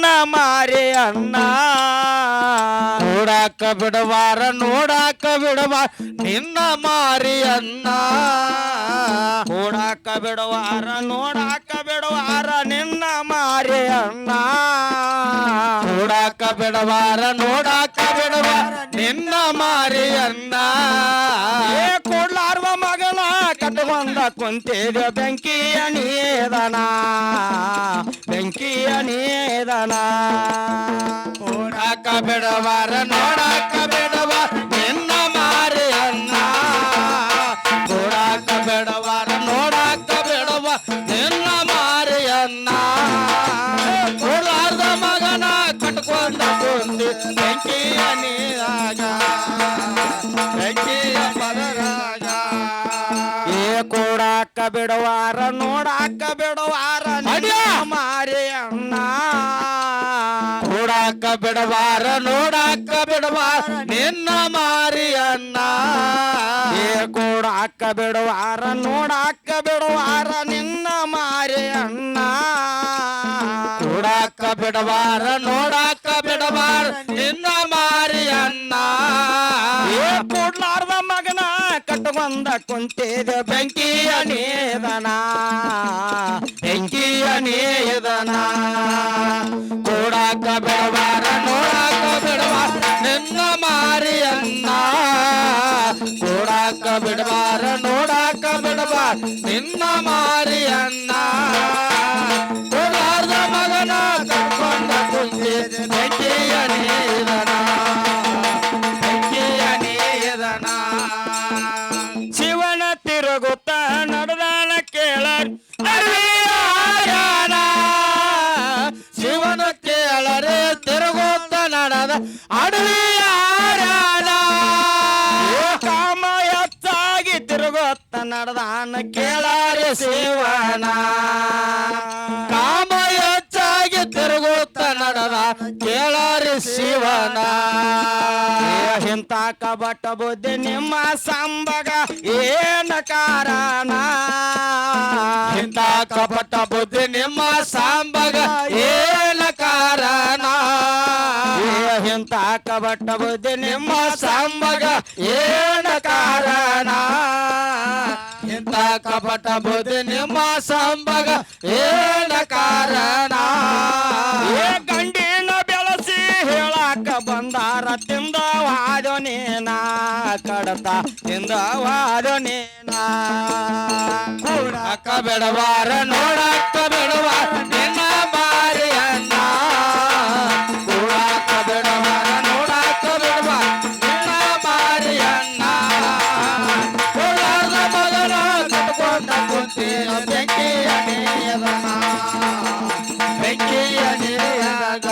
ನಿನ್ನ ಮಾರಿ ಅಣ್ಣ ನೋಡಾಕ ಬಿಡವಾರ ನೋಡಾಕ ಬಿಡವಾರ ನಿನ್ನ ಮಾರಿ ಅಣ್ಣ ನೋಡಾಕ ಬಿಡವಾರ ನೋಡಾಕ ಬಿಡವಾರ ನಿನ್ನ ಮಾರಿ ಅಣ್ಣ ನೋಡಾಕ ಬಿಡವಾರ ನೋಡಾಕ ಬಿಡವಾರ ನಿನ್ನ ಮಾರಿ ಅಣ್ಣ ಏ ಕೊಡ್ಲಾರ್ವ ಮಗನ ಕಟ್ಕೊಂಡ ಕುಂತಿದ ಬೆಂಕಿಯ ನೀದನ ಬೆಂಕಿಯ ನೀದನ ನೋಡಾಕ ಬಿಡವಾರ ನೋಡಾಕ ಬಿಡವಾರ ನಿನ್ನ ಮಾರಿ ಅಣ್ಣ ನೋಡಾಕ ಬಿಡವಾರ ನೋಡಾಕ ಬಿಡವ ನಿನ್ನ ಮಾರಿ ಅಣ್ಣ ಕೊಡಲಾರ್ದ ಮಗನ ಕಟ್ಕೊಂಡ ಕುಂದಿ ಬೆಂಕಿಯ ನೀರಾಗ ಬೆಂಕಿಯ ಪದರಾಗ ಏ ಕೊಡಾಕ ಬಿಡವಾರ ನೋಡಾಕ ಬಿಡವಾರ ನಿನ್ನ ಮಾರಿ ಅಣ್ಣ ನೋಡಾಕ ಬಿಡವಾರ ನೋಡಾಕ ಬಿಡವಾರ ನಿನ್ನ ಮಾರಿ ಅಣ್ಣ ಏ ಕೊಡಾಕ ಬಿಡವಾರ ನೋಡಾಕ ಬಿಡವಾರ ನಿನ್ನ ಮಾರಿ ಅಣ್ಣ ನೋಡಾಕ ಬಿಡವಾರ ನೋಡಾಕ ಬಿಡವಾರ ನಿನ್ನ ಮಾರಿ ಅಣ್ಣ ಏ ಕೊಡ್ಲಾರ್ದ ಮಗನ ಕಟ್ಕೊಂಡ ಕುಂತಿದ ಬೆಂಕಿಯ ನೇದನ ಬೆಂಕಿಯ ನೇದನ ನೋಡಾಕ ಬಿಡವಾರ ನೋಡಾಕ ಬಿಡವಾರ ನಿನ್ನ ಮಾರಿ ಅಣ್ಣ ನೋಡಾಕ ಬಿಡವಾರ ನೋಡಾಕ ಬಿಡವಾರ ನಿನ್ನ ಮಾರಿ ಅಣ್ಣ ಕೊಡಲಾರ್ದ ಮಗನ ಕಟ್ಕೊಂಡ ಕುಂತಿದ ಬೆಂಕಿಯ ನೀರನ ಬೆಂಕಿಯ ನೀರನ ಶಿವನ ತಿರುಗುತ್ತ ನಡೆದಾನ ಕೇಳ ಶಿವನ ಕೇಳರೆ ತಿರುಗುತ್ತ ನಡೆದ ಅಡವಿಯಾರ್ಯಾನ ಕಾಮ ಹೆಚ್ಚಾಗಿ ತಿರುಗುತ್ತ ನಡೆದಾನ ಕೇಳಾರೆ ಶಿವನ ಕಾಮ ಹೆಚ್ಚಾಗಿ ತಿರುಗುತ್ತ ನಡೆದ ಕೇಳಾರಿ ಶಿವನ ಇಂಥ ಕಬಟ ಬುದ್ಧಿ ನಿಮ್ಮ ಸಂಬಗ ಏನ ಕಾರಣ ಇಂಥ ಕಪಟ ಬುದ್ಧಿ ನಿಮ್ಮ ಸಾಂಬಗ ಏನ ಕಾರಣ ಇಂಥ ಕಬಟ ಬುದ್ಧಿ ನಿಮ್ಮ ಸಾಂಬಗ ಏನ ಕಾರಣ ಇಂಥ ಕಪಟ ಬುದ್ಧಿ ನಿಮ್ಮ ಸಾಂಬಗ ಏನ ಕಾರಣ ಏ ಗಂಡಿನ ಬೆಳಸಿ ಹೇಳಾಕ ಬಂದಾರ ತಿಂದವಾದ ನೇನ ಕಡತ ತಿಂದವಾದ ನೇನ ನೋಡಾಕ ಬಿಡವಾರ ನೋಡಾಕ ಬಿಡವಾರ ನಿನ್ನ ಮಾರಿ ಅಣ್ಣ ನೋಡಾಕ ಬಿಡವಾರ ನೋಡಾಕ ಬಿಡವಾರ ನಿನ್ನ ಮಾರಿ ಅಣ್ಣ ಕೊಡಲಾರ್ದ ಮಗನ ಕಟ್ಕೊಂಡ ಕುಂತಿನ ಬೆಂಕಿಯ ನೀರನ ಬೆಂಕಿಯ ನೀರಾಗ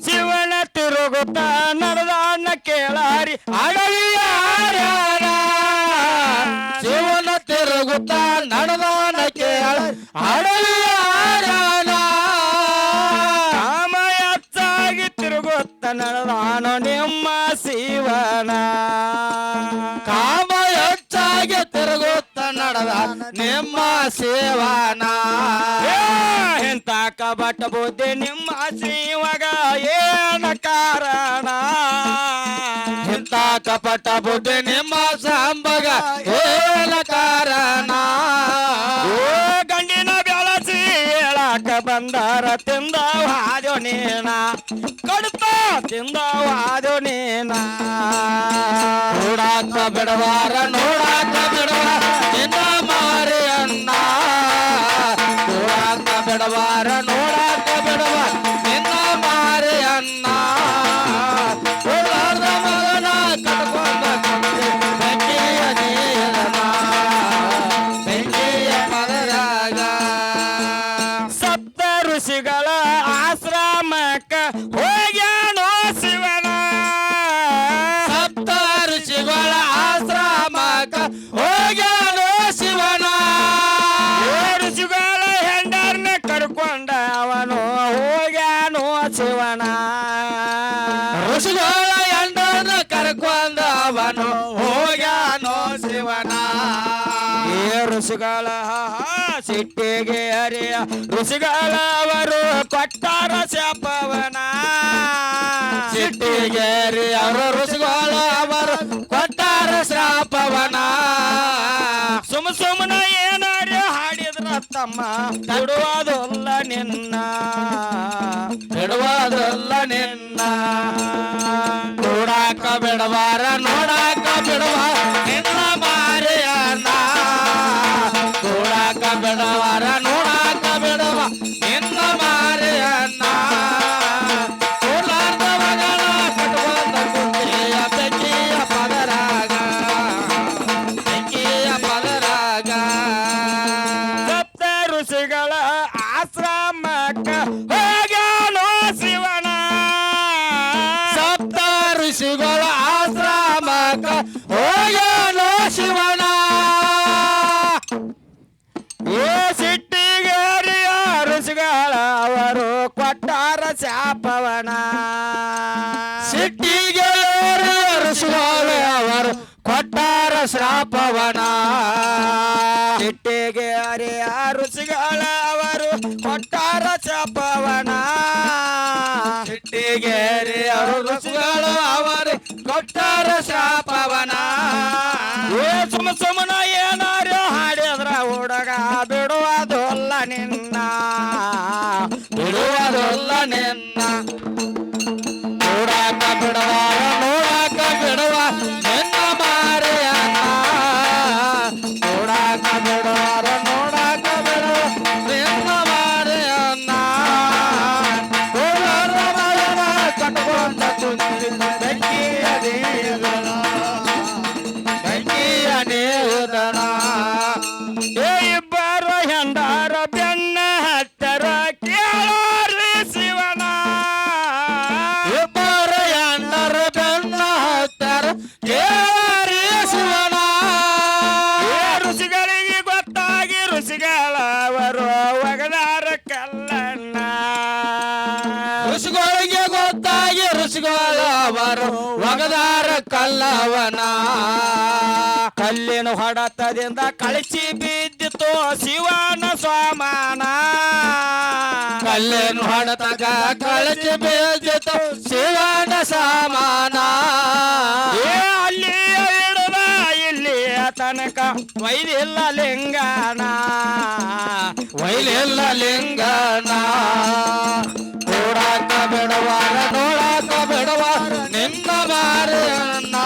ಶಿವನ ತಿರುಗುತ್ತ ನಡೆದಾನ ಕೇಳಾರಿ ಅಡವಿಯಾರ್ಯಾನ ಶಿವನ ತಿರುಗುತ್ತ ನಡೆದಾನ ಕೇಳ ಅಡವಿಯಾರ್ಯಾನ ಕಾಮ ಹೆಚ್ಚಾಗಿ ತಿರುಗುತ್ತ ನಡೆದಾನ ನಿಮ್ಮ ಶಿವನ ಕಾಮ ಹೆಚ್ಚಾಗಿ ತಿರುಗುತ್ತ ನಡೆದ ನಿಮ್ಮ ಸೇವನ ಎಂತ ಕಬಟ ಬುದ್ಧಿ ನಿಮ್ಮ ಶಿವಗ ಏನ ಕಾರಣ ಇಂಥ ಕಪಟ ಬುದ್ಧಿ ನಿಮ್ಮ ಸಾಂಬಗ ಏನ ಕಾರಣ ಓ ಗಂಡಿನ ಬೆಳಸಿ ಹೇಳಾಕ ಬಂದಾರ ತಿಂದವಾದ ನೇನ ಕಡ್ತ ತಿಂದವಾದ ನೇನ ನೋಡಾಕ ಬಿಡವಾರ ನೋಡಾಕ ಬಿಡವಾರ ನಿನ್ನ ಮಾರಿ ಅಣ್ಣ ನೋಡಾಕ ಬಿಡವಾರ ನೋಡಾಕ ಬಿಡವಾರ ನಿನ್ನ ಮಾರಿ ಅಣ್ಣ ಕೊಡಲಾರ್ದ ಮಗನ ಕಟ್ಕೊಂಡ ಕುಂತಿ ಬೆಂಕಿಯ ನೀರನ ಬೆಂಕಿಯ ಪದರಾಗ ಸಪ್ತ ಋಷಿಗಳ ಆಶ್ರಮಕ್ಕ ಹೋಗ್ಯಾನೋ ಶಿವನ ಸಪ್ತ ಋಷಿಗಳ ಆಶ್ರಮಕ ಹೋಗ್ಯಾನೋ ಶಿವನ ಋಷಿಗಳ ಹೆಂಡರ್ನ ಕರ್ಕೊಂಡ ಅವನು ಹೋಗ್ಯಾನೋ ಶಿವನ ಋಷಿಗಳ ಎಂಡನ ಕರ್ಕೊಂಡ ಅವನು ಹೋಗ್ಯಾನೋ ಶಿವನ ಋಷಿಗಳ ಸಿಟ್ಟಿಗೆ ಹರಿಯ ಋಷಿಗಳ ಅವರು ಕೊಟ್ಟಾರ ಶಾಪವನ ಸಿಟ್ಟಿಗೇರಿ ಅವರು ಋಷಿಗಳ ಅವರು ಕೊಟ್ಟಾರ ಶ್ರಾಪವನ ಸುಮ್ಮನೆ ಏನಾರ ಹಾಡಿದ್ರ ತಮ್ಮ ಬಿಡುವುದಲ್ಲ ನಿನ್ನ ಬಿಡುವುದಲ್ಲ ನಿನ್ನ ನೋಡಾಕ ಬಿಡವಾರ ನೋಡಾಕ ಬಿಡುವ ನಿನ್ನ ಮಾರಿಯನ್ನ ನೋಡಾಕ ಬಿಡವಾರ ನೋಡಾಕ ಬಿಡುವ ನಿನ್ನ ಮಾರಿಯನ್ನ ಕೋಲಾರದ ಮಗನ ಕಟ್ಕೊಂಡ ಕುಂತಿಯ ಬೆಂಕಿಯ ಪದರಾಗ ಬೆಂಕಿಯ ಪದರಾಗ ಸಪ್ತ ಋಷಿಗಳ ಆಶ್ರಮಕ್ಕ ಹೋಗ್ಯಾನೋ ಶಿವನ ಸಪ್ತ ಋಷಿಗಳ ಆಶ್ರಮಕ್ಕ ಹೋಗ್ಯಾನೋ ಶಿವನ ಏ ಸಿಟ್ಟಿಗೇರಿಯ ಋಷಿಗಳ ಅವರು ಕೊಟ್ಟಾರ ಶಾಪವನ ಸಿಟ್ಟಿಗೆ ಋಷಿಗಳು ಅವರು ಕೊಟ್ಟಾರ ಶ್ರಾಪವನ ಸಿಟ್ಟಿಗೇರಿಯ ಋಷಿಗಳ ಅವರು ಕೊಟ್ಟಾರ ಶಾಪವನ ಸಿಟ್ಟಿಗೇರಿ ಅವರು ಋಷಿಗಳು ಅವರು ಕೊಟ್ಟಾರ ಶ್ರಾಪವನ ಏ ಸುಮ್ಮನ ಏನಾರ ಹಾಡಿದ್ರ ಹುಡುಗ ಬಿಡುವುದಲ್ಲ ನಿನ್ನ ಬಿಡುವುದಲ್ಲ ನಿನ್ನ ನೋಡಾಕ ಬಿಡವಾರ ನೋಡಾಕ ಬಿಡುವ ನಿನ್ನ ಮಾರಿಯನ್ನ ನೋಡಾಕ ಬಿಡವಾರ ನೋಡಾಕ ಬಿಡುವ ನಿನ್ನ ಮಾರಿಯನ್ನ ಕೋಲಾರ ಮಗನ ಕಟ್ಕೊಂಡ ಕುಂತಿದ್ದ ಬೆಂಕಿಯ ದೇವನ ಬೆಂಕಿಯ ನೇದನ ಏ ಇಬ್ಬರು ಹೆಂಡರ ಬೆನ್ನ ಹತ್ತರ ಕೇಳೋರಿ ಶಿವನ ಇಬ್ಬರ ಎಣ್ಣರ ಬೆನ್ನ ಹತ್ತರ ಕೇಳಿ ಶಿವನ ಏ ಋಷಿಗಳಿಗೆ ಗೊತ್ತಾಗಿ ಋಷಿಗಳವರು ಒಗದಾರ ಕಲ್ಲಣ್ಣ ಋಷಿಗಳಿಗೆ ಗೊತ್ತಾಗಿ ಋಷಿಗಳು ಅವರು ಒಗದಾರ ಕಲ್ಲವನ ಕಲ್ಲಿನ ಹೊಡೆತದಿಂದ ಕಳಚಿ ಬಿದ್ದಿತು ಶಿವನ ಸ್ವಾಮಾನ ಕಲ್ಲಿನ ಹೊಡೆತಗ ಕಳಚಿ ಬೀಳ್ತಿತ್ತು ಶಿವನ ಸಮಾನ ಏ ಅಲ್ಲಿ ಹಿಡಿದ ಇಲ್ಲಿ ತನಕ ವೈದಿಲ್ಲ ಲಿಂಗನ ವೈಲಿಲ್ಲ ಲಿಂಗನ ನೋಡಾಕ ಬಿಡುವಾರ ನೋಡಾಕ ಬಿಡುವಾರ ನಿನ್ನ ಮಾರಿಯನ್ನ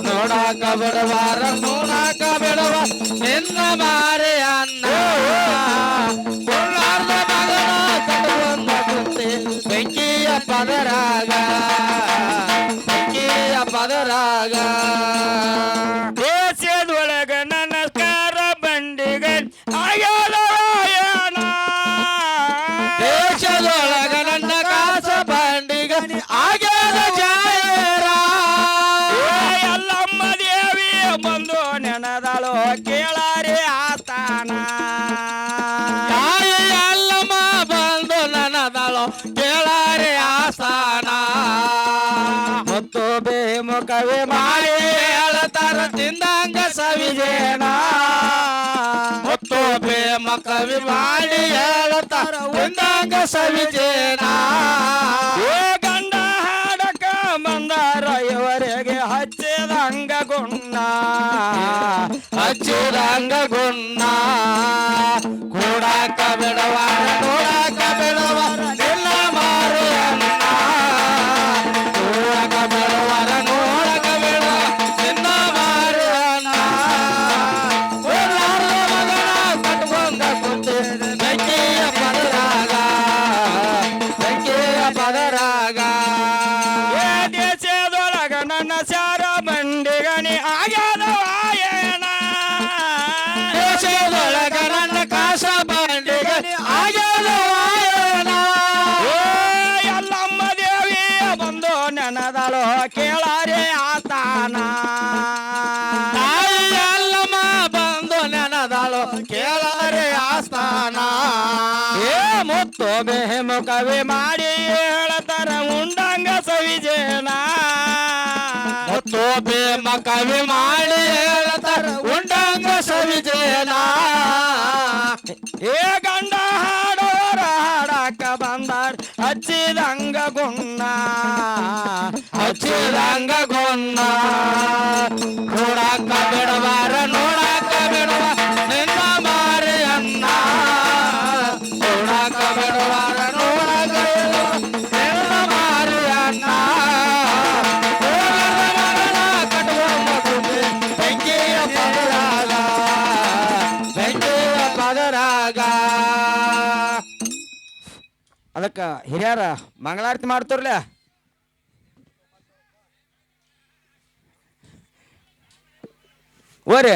ನೋಡಾಕ ಬಿಡುವಾರ ನೋಡಾಕ ಬಿಡುವ ನಿನ್ನ ಮಾರಿಯನ್ನ ಕೋಲಾರದ ಮಗನ ಕಟ್ಕೊಂಡ ಕುಂತಿ ಬೆಂಕಿಯ ಪದರಾಗ ಬೆಂಕಿಯ ಪದರಾಗ ದೇಶದೊಳಗ ನಮಸ್ಕಾರ ಬಂಡಿಗೆ ಆಗ್ಯಾನ ದೇಶದೊಳಗ ನನ್ನ ಕಾಸ ಬಂಡಿಗ ಆಗ್ಯಾದ ಜಾಯರ ಎಲ್ಲಮ್ಮ ದೇವಿ ಬಂದು ನೆನದಳು ಕೇಳಾರಿ ಆತಾನ ತಾಯಿ ಅಲ್ಲಮ್ಮ ಬಂದು ನನ್ನದಳು ಕೇಳಾರೆ ಆಸ್ಥಾನ ಮತ್ತು ಬೇಮುಖವೇ ಮಾಡಿ ಹೇಳತಾರ ತಿಂದಂಗ ಸವಿಜೇನ ಮತ್ತು ಪ್ರೇಮ ಕವಿ ಮಾಡಿ ಹೇಳತಾರ ತಿಂದಂಗ ಸವಿಜೇನ ಏ ಗಂಡ ಹಾಡಕ ಬಂದಾರ ಇವರೆಗೆ ಹಚ್ಚಿದಂಗ ಗುಣ್ಣ ಹಚ್ಚಿದಂಗ ಗುಣ್ಣ ಕೂಡಾಕ ಬಿಡವಾರ ನೋಡಾಕ ಬಿಡವಾರ ನಿಲ್ಲ ಮಾರಿಯನ್ನ ಕೂಡಾಕ ಬಿಡವಾರ ನೋಡಾಕ ಬಿಡುವ ನಿನ್ನ ಮಾರಿಯನ್ನ ಕೋಲಾರದ ಮಗನ ಕಟ್ಕೊಂಡ ಕುಂತಿ ಬೆಂಕಿಯ ಪದರಾಗ ಬೆಂಕಿಯ ಪದರಾಗ ಏ ದೇಶದೊಳಗ ನನ್ನ ಸಾರ ಬಂಡಿಗನಿ ಆಗ್ಯಾದ ವಾಯನ ದೇಶದೊಳಗ ನನ್ನ ಕಾಸ ಬಂಡಿಗೆ ಆಗ್ಯಾದ ವಾಯನ ಏ ಎಲ್ಲಮ್ಮ ದೇವಿ ಬಂದು ನೆನದಳು ಕೇಳಾರೆ ಆತಾನ ತಾಯಿ ಅಲ್ಲಮ್ಮ ಬಂದು ನೆನದಳು ಕೇಳರೆ ಆಸ್ಥಾನ ಏ ಮುತ್ತು ಬೇಮುಖವೇ ಮಾಡಿ ಹೇಳತಾರ ಉಂಡಂಗ ಸವಿಜೇನ ಮತ್ತು ಪ್ರೇಮ ಕವಿ ಮಾಡಿ ಹೇಳತಾರ ಉಂಡಂಗ ಸವಿಜೇನ ಏ ಗಂಡ ಹಾಡೋರ ಹಾಡ ನೋಡಾಕ ಬಂದಾರ ಹಚ್ಚಿದಂಗ ಗುಣ್ಣ ಹಚ್ಚಿದಂಗ ಗೊನ್ನ ನೋಡಾಕ ಬಿಡಬಾರ ನೋಡಾಕ ಬಿಡವ ನಿನ್ನ ಮಾರಿಯನ್ನ ನೋಡಾಕ ಬಿಡಬಾರ ನೋಡಾಕ ನಿನ್ನ ಮಾರಿಯನ್ನ ಬೆಂಕಿಯ ಪದರಾಗ ಬೆಂಕಿಯ ಪದರಾಗ ಅದಕ್ಕ ಹಿರಿಯರ ಮಂಗಳಾರತಿ ಮಾಡ್ತಾರಲ್ಲ ಓರಿ